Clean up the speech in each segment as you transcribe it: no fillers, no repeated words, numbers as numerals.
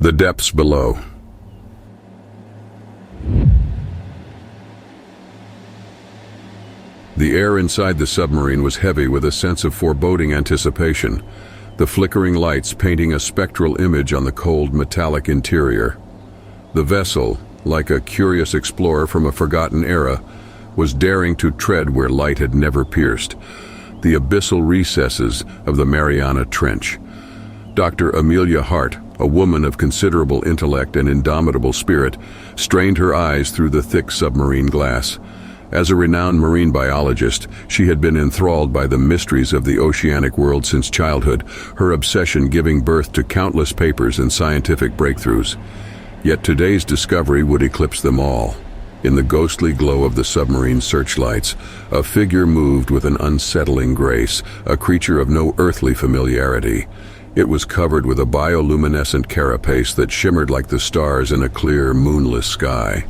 The depths below. The air inside the submarine was heavy with a sense of foreboding anticipation, the flickering lights painting a spectral image on the cold metallic interior. The vessel, like a curious explorer from a forgotten era, was daring to tread where light had never pierced, the abyssal recesses of the Mariana Trench. Dr. Amelia Hart, a woman of considerable intellect and indomitable spirit, strained her eyes through the thick submarine glass. As a renowned marine biologist, she had been enthralled by the mysteries of the oceanic world since childhood, her obsession giving birth to countless papers and scientific breakthroughs. Yet today's discovery would eclipse them all. In the ghostly glow of the submarine searchlights, a figure moved with an unsettling grace, a creature of no earthly familiarity. It was covered with a bioluminescent carapace that shimmered like the stars in a clear, moonless sky.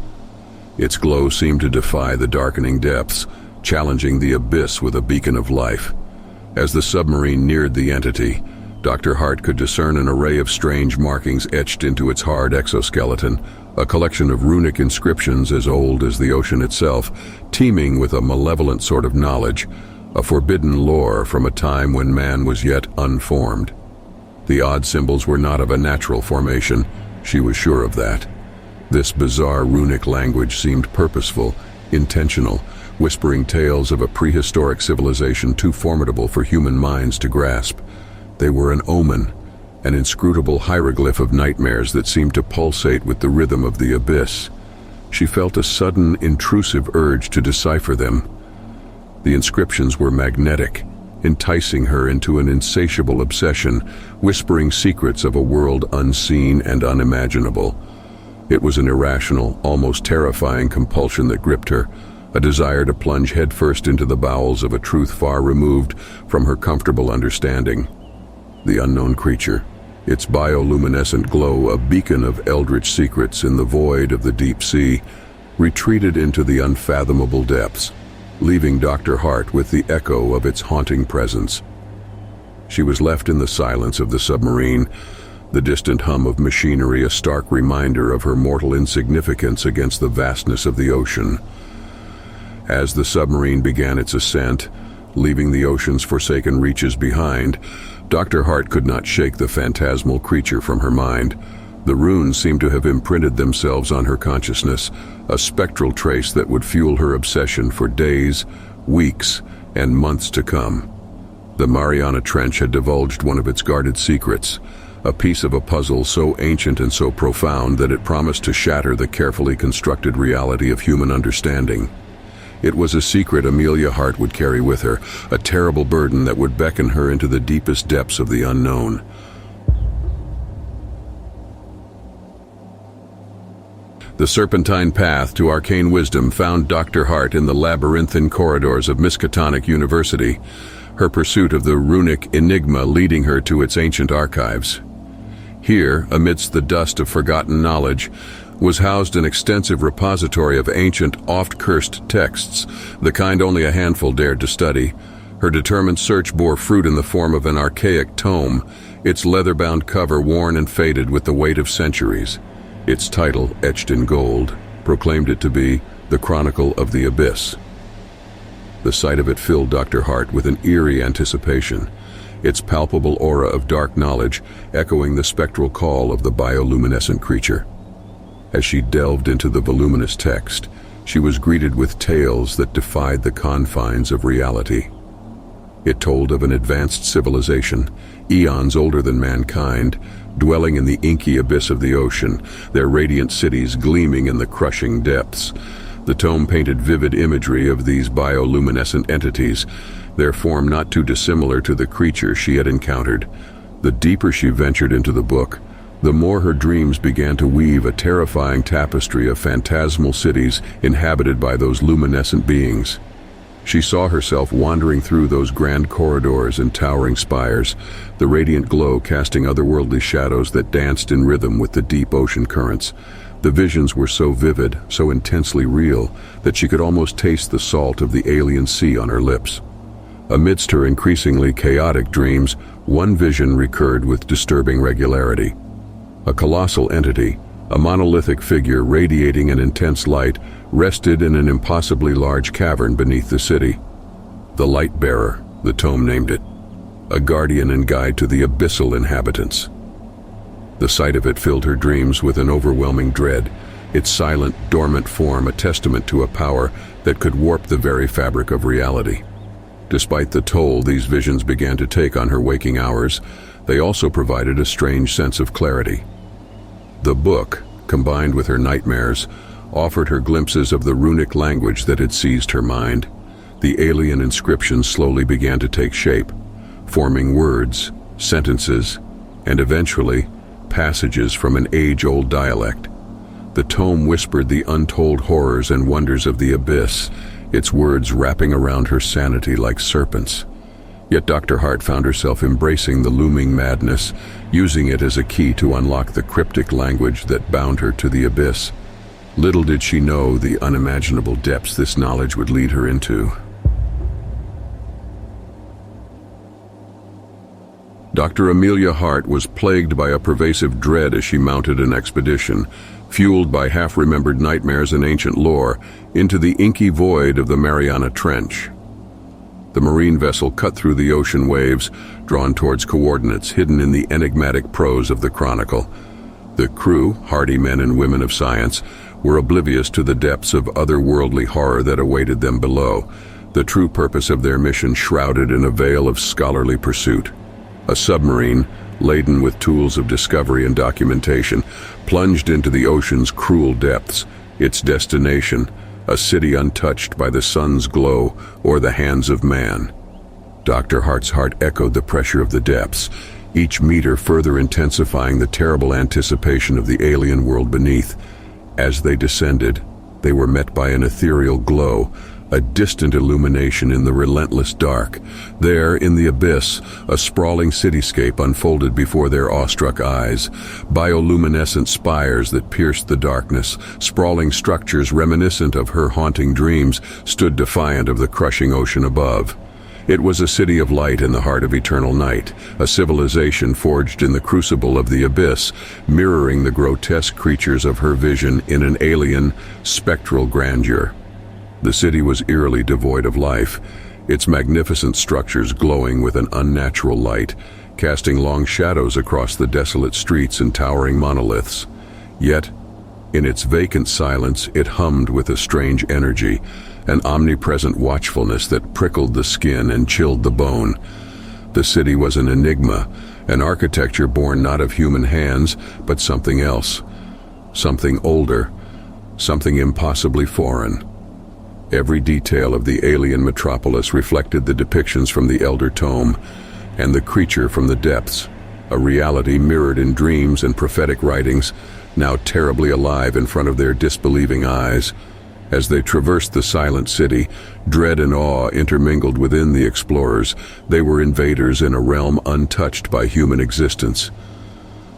Its glow seemed to defy the darkening depths, challenging the abyss with a beacon of life. As the submarine neared the entity, Dr. Hart could discern an array of strange markings etched into its hard exoskeleton, a collection of runic inscriptions as old as the ocean itself, teeming with a malevolent sort of knowledge, a forbidden lore from a time when man was yet unformed. The odd symbols were not of a natural formation, she was sure of that. This bizarre runic language seemed purposeful, intentional, whispering tales of a prehistoric civilization too formidable for human minds to grasp. They were an omen, an inscrutable hieroglyph of nightmares that seemed to pulsate with the rhythm of the abyss. She felt a sudden, intrusive urge to decipher them. The inscriptions were magnetic, enticing her into an insatiable obsession, whispering secrets of a world unseen and unimaginable. It was an irrational, almost terrifying compulsion that gripped her, a desire to plunge headfirst into the bowels of a truth far removed from her comfortable understanding. The unknown creature, its bioluminescent glow a beacon of eldritch secrets in the void of the deep sea, retreated into the unfathomable depths, leaving Dr. Hart with the echo of its haunting presence. She was left in the silence of the submarine, the distant hum of machinery a stark reminder of her mortal insignificance against the vastness of the ocean. As the submarine began its ascent, leaving the ocean's forsaken reaches behind, Dr. Hart could not shake the phantasmal creature from her mind. The runes seemed to have imprinted themselves on her consciousness, a spectral trace that would fuel her obsession for days, weeks, and months to come. The Mariana Trench had divulged one of its guarded secrets, a piece of a puzzle so ancient and so profound that it promised to shatter the carefully constructed reality of human understanding. It was a secret Amelia Hart would carry with her, a terrible burden that would beckon her into the deepest depths of the unknown. The serpentine path to arcane wisdom found Dr. Hart in the labyrinthine corridors of Miskatonic University, her pursuit of the runic enigma leading her to its ancient archives. Here, amidst the dust of forgotten knowledge, was housed an extensive repository of ancient, oft-cursed texts, the kind only a handful dared to study. Her determined search bore fruit in the form of an archaic tome, its leather-bound cover worn and faded with the weight of centuries. Its title, etched in gold, proclaimed it to be the Chronicle of the Abyss. The sight of it filled Dr. Hart with an eerie anticipation, its palpable aura of dark knowledge echoing the spectral call of the bioluminescent creature. As she delved into the voluminous text, she was greeted with tales that defied the confines of reality. It told of an advanced civilization, eons older than mankind, dwelling in the inky abyss of the ocean, their radiant cities gleaming in the crushing depths. The tome painted vivid imagery of these bioluminescent entities, their form not too dissimilar to the creature she had encountered. The deeper she ventured into the book, the more her dreams began to weave a terrifying tapestry of phantasmal cities inhabited by those luminescent beings. She saw herself wandering through those grand corridors and towering spires, the radiant glow casting otherworldly shadows that danced in rhythm with the deep ocean currents. The visions were so vivid, so intensely real, that she could almost taste the salt of the alien sea on her lips. Amidst her increasingly chaotic dreams, one vision recurred with disturbing regularity. A colossal entity, a monolithic figure radiating an intense light, rested in an impossibly large cavern beneath the city. The Light Bearer, the tome named it, a guardian and guide to the abyssal inhabitants. The sight of it filled her dreams with an overwhelming dread, its silent, dormant form a testament to a power that could warp the very fabric of reality. Despite the toll these visions began to take on her waking hours, they also provided a strange sense of clarity. The book, combined with her nightmares, offered her glimpses of the runic language that had seized her mind. The alien inscriptions slowly began to take shape, forming words, sentences, and eventually, passages from an age-old dialect. The tome whispered the untold horrors and wonders of the abyss, its words wrapping around her sanity like serpents. Yet Dr. Hart found herself embracing the looming madness, using it as a key to unlock the cryptic language that bound her to the abyss. Little did she know the unimaginable depths this knowledge would lead her into. Dr. Amelia Hart was plagued by a pervasive dread as she mounted an expedition, fueled by half-remembered nightmares and ancient lore, into the inky void of the Mariana Trench. The marine vessel cut through the ocean waves, drawn towards coordinates hidden in the enigmatic prose of the chronicle. The crew, hardy men and women of science, were oblivious to the depths of otherworldly horror that awaited them below, the true purpose of their mission shrouded in a veil of scholarly pursuit. A submarine, laden with tools of discovery and documentation, plunged into the ocean's cruel depths, its destination, a city untouched by the sun's glow or the hands of man. Dr. Hart's heart echoed the pressure of the depths, each meter further intensifying the terrible anticipation of the alien world beneath. As they descended, they were met by an ethereal glow, a distant illumination in the relentless dark. There, in the abyss, a sprawling cityscape unfolded before their awestruck eyes. Bioluminescent spires that pierced the darkness, sprawling structures reminiscent of her haunting dreams, stood defiant of the crushing ocean above. It was a city of light in the heart of eternal night, a civilization forged in the crucible of the abyss, mirroring the grotesque creatures of her vision in an alien, spectral grandeur. The city was eerily devoid of life, its magnificent structures glowing with an unnatural light, casting long shadows across the desolate streets and towering monoliths. Yet, in its vacant silence, it hummed with a strange energy, an omnipresent watchfulness that prickled the skin and chilled the bone. The city was an enigma, an architecture born not of human hands, but something else, something older, something impossibly foreign. Every detail of the alien metropolis reflected the depictions from the Elder Tome, and the creature from the depths, a reality mirrored in dreams and prophetic writings, now terribly alive in front of their disbelieving eyes. As they traversed the silent city, dread and awe intermingled within the explorers. They were invaders in a realm untouched by human existence.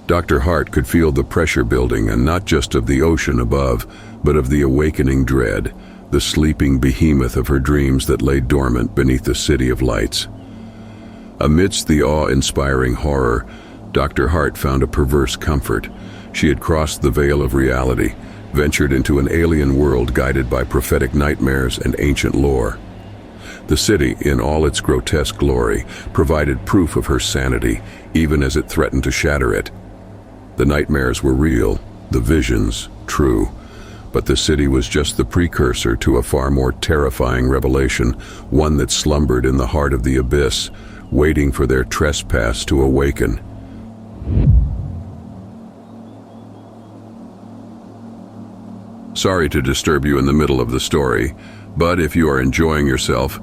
Dr. Hart could feel the pressure building, and not just of the ocean above, but of the awakening dread, the sleeping behemoth of her dreams that lay dormant beneath the city of lights. Amidst the awe-inspiring horror, Dr. Hart found a perverse comfort. She had crossed the veil of reality, ventured into an alien world guided by prophetic nightmares and ancient lore. The city, in all its grotesque glory, provided proof of her sanity, even as it threatened to shatter it. The nightmares were real, the visions true. But the city was just the precursor to a far more terrifying revelation, one that slumbered in the heart of the abyss, waiting for their trespass to awaken. Sorry to disturb you in the middle of the story, but if you are enjoying yourself,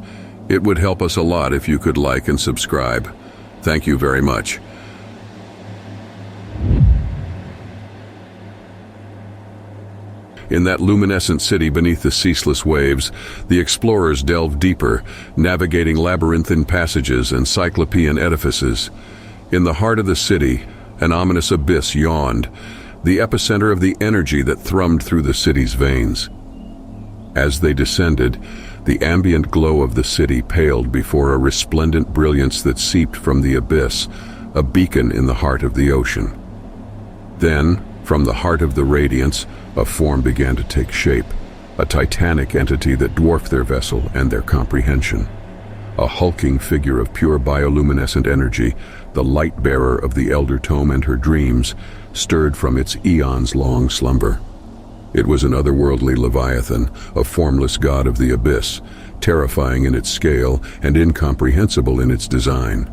it would help us a lot if you could like and subscribe. Thank you very much. In that luminescent city beneath the ceaseless waves, the explorers delved deeper, navigating labyrinthine passages and cyclopean edifices. In the heart of the city, an ominous abyss yawned, the epicenter of the energy that thrummed through the city's veins. As they descended, the ambient glow of the city paled before a resplendent brilliance that seeped from the abyss, a beacon in the heart of the ocean. Then, from the heart of the radiance, a form began to take shape, a titanic entity that dwarfed their vessel and their comprehension. A hulking figure of pure bioluminescent energy, the light-bearer of the Elder Tome and her dreams, stirred from its eons-long slumber. It was an otherworldly leviathan, a formless god of the abyss, terrifying in its scale and incomprehensible in its design.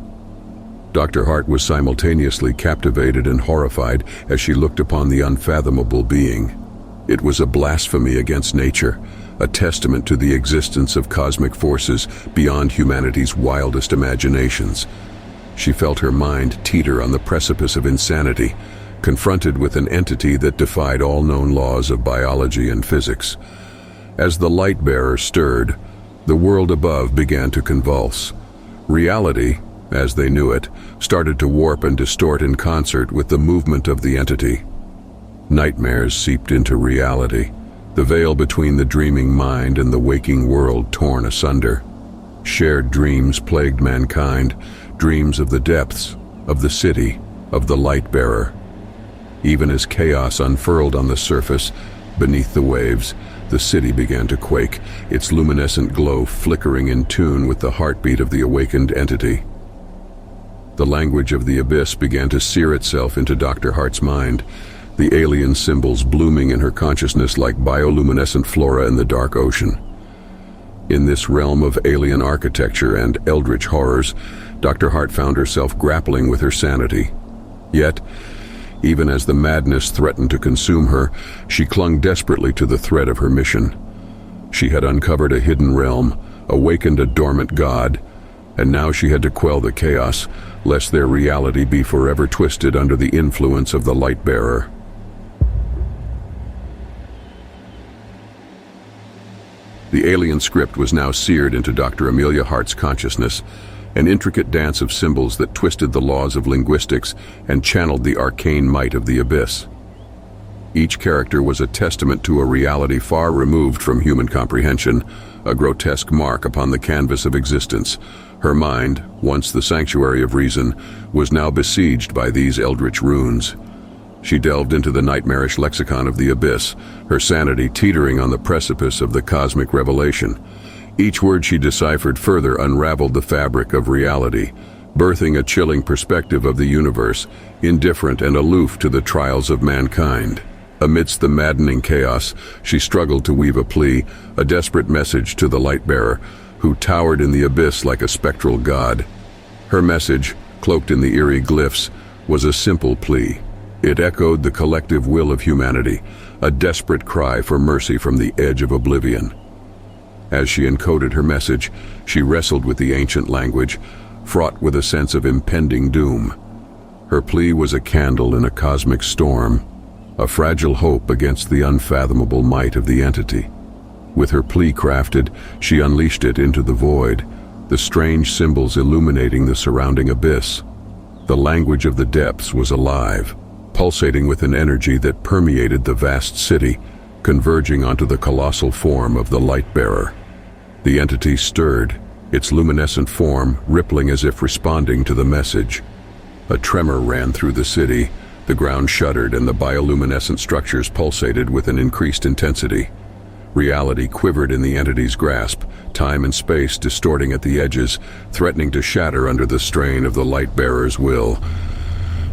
Dr. Hart was simultaneously captivated and horrified as she looked upon the unfathomable being. It was a blasphemy against nature, a testament to the existence of cosmic forces beyond humanity's wildest imaginations. She felt her mind teeter on the precipice of insanity, confronted with an entity that defied all known laws of biology and physics. As the light-bearer stirred, the world above began to convulse. Reality, as they knew it, started to warp and distort in concert with the movement of the entity. Nightmares seeped into reality, the veil between the dreaming mind and the waking world torn asunder. Shared dreams plagued mankind, dreams of the depths, of the city, of the light-bearer. Even as chaos unfurled on the surface, beneath the waves, the city began to quake, its luminescent glow flickering in tune with the heartbeat of the awakened entity. The language of the abyss began to sear itself into Dr. Hart's mind, the alien symbols blooming in her consciousness like bioluminescent flora in the dark ocean. In this realm of alien architecture and eldritch horrors, Dr. Hart found herself grappling with her sanity. Yet, even as the madness threatened to consume her, she clung desperately to the thread of her mission. She had uncovered a hidden realm, awakened a dormant god, and now she had to quell the chaos, lest their reality be forever twisted under the influence of the light-bearer. The alien script was now seared into Dr. Amelia Hart's consciousness, an intricate dance of symbols that twisted the laws of linguistics and channeled the arcane might of the abyss. Each character was a testament to a reality far removed from human comprehension, a grotesque mark upon the canvas of existence. Her mind, once the sanctuary of reason, was now besieged by these eldritch runes. She delved into the nightmarish lexicon of the abyss, her sanity teetering on the precipice of the cosmic revelation. Each word she deciphered further unraveled the fabric of reality, birthing a chilling perspective of the universe, indifferent and aloof to the trials of mankind. Amidst the maddening chaos, she struggled to weave a plea, a desperate message to the light-bearer, who towered in the abyss like a spectral god. Her message, cloaked in the eerie glyphs, was a simple plea. It echoed the collective will of humanity, a desperate cry for mercy from the edge of oblivion. As she encoded her message, she wrestled with the ancient language, fraught with a sense of impending doom. Her plea was a candle in a cosmic storm, a fragile hope against the unfathomable might of the entity. With her plea crafted, she unleashed it into the void, the strange symbols illuminating the surrounding abyss. The language of the depths was alive, pulsating with an energy that permeated the vast city, converging onto the colossal form of the light-bearer. The entity stirred, its luminescent form rippling as if responding to the message. A tremor ran through the city, the ground shuddered and the bioluminescent structures pulsated with an increased intensity. Reality quivered in the entity's grasp, time and space distorting at the edges, threatening to shatter under the strain of the light-bearer's will.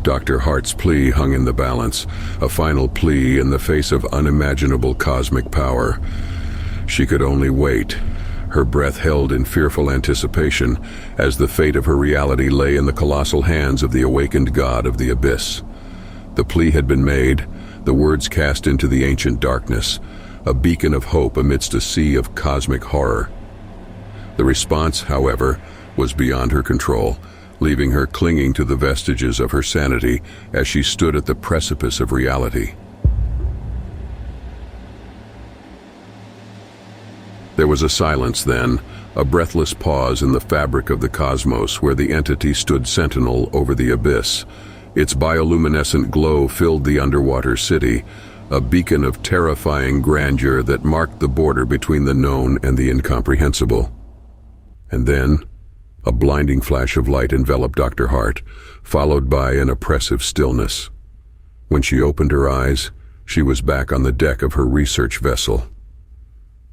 Dr. Hart's plea hung in the balance, a final plea in the face of unimaginable cosmic power. She could only wait, her breath held in fearful anticipation, as the fate of her reality lay in the colossal hands of the awakened god of the abyss. The plea had been made, the words cast into the ancient darkness, a beacon of hope amidst a sea of cosmic horror. The response, however, was beyond her control, leaving her clinging to the vestiges of her sanity as she stood at the precipice of reality. There was a silence then, a breathless pause in the fabric of the cosmos where the entity stood sentinel over the abyss. Its bioluminescent glow filled the underwater city, a beacon of terrifying grandeur that marked the border between the known and the incomprehensible. And then, a blinding flash of light enveloped Dr. Hart, followed by an oppressive stillness. When she opened her eyes, she was back on the deck of her research vessel.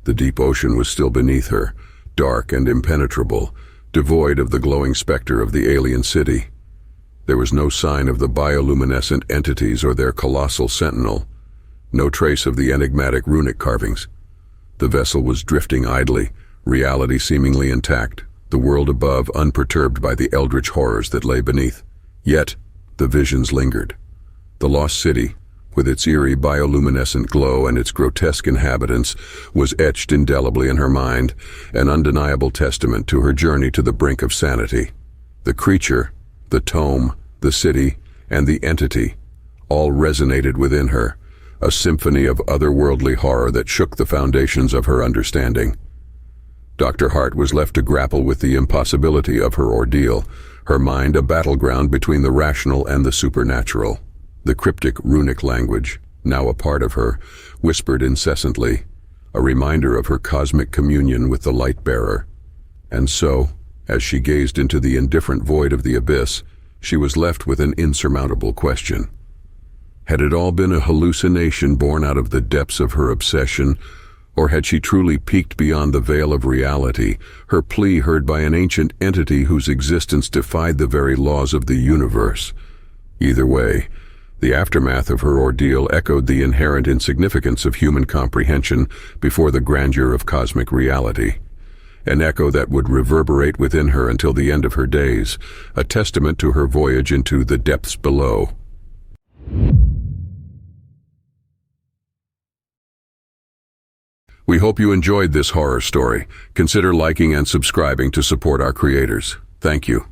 The deep ocean was still beneath her, dark and impenetrable, devoid of the glowing specter of the alien city. There was no sign of the bioluminescent entities or their colossal sentinel, no trace of the enigmatic runic carvings. The vessel was drifting idly, reality seemingly intact, the world above unperturbed by the eldritch horrors that lay beneath. Yet, the visions lingered. The lost city, with its eerie bioluminescent glow and its grotesque inhabitants, was etched indelibly in her mind, an undeniable testament to her journey to the brink of sanity. The creature, the tome, the city, and the entity all resonated within her, a symphony of otherworldly horror that shook the foundations of her understanding. Dr. Hart was left to grapple with the impossibility of her ordeal, her mind a battleground between the rational and the supernatural. The cryptic runic language, now a part of her, whispered incessantly, a reminder of her cosmic communion with the light-bearer. And so, as she gazed into the indifferent void of the abyss, she was left with an insurmountable question. Had it all been a hallucination born out of the depths of her obsession, or had she truly peeked beyond the veil of reality, her plea heard by an ancient entity whose existence defied the very laws of the universe? Either way, the aftermath of her ordeal echoed the inherent insignificance of human comprehension before the grandeur of cosmic reality. An echo that would reverberate within her until the end of her days, a testament to her voyage into the depths below. We hope you enjoyed this horror story. Consider liking and subscribing to support our creators. Thank you.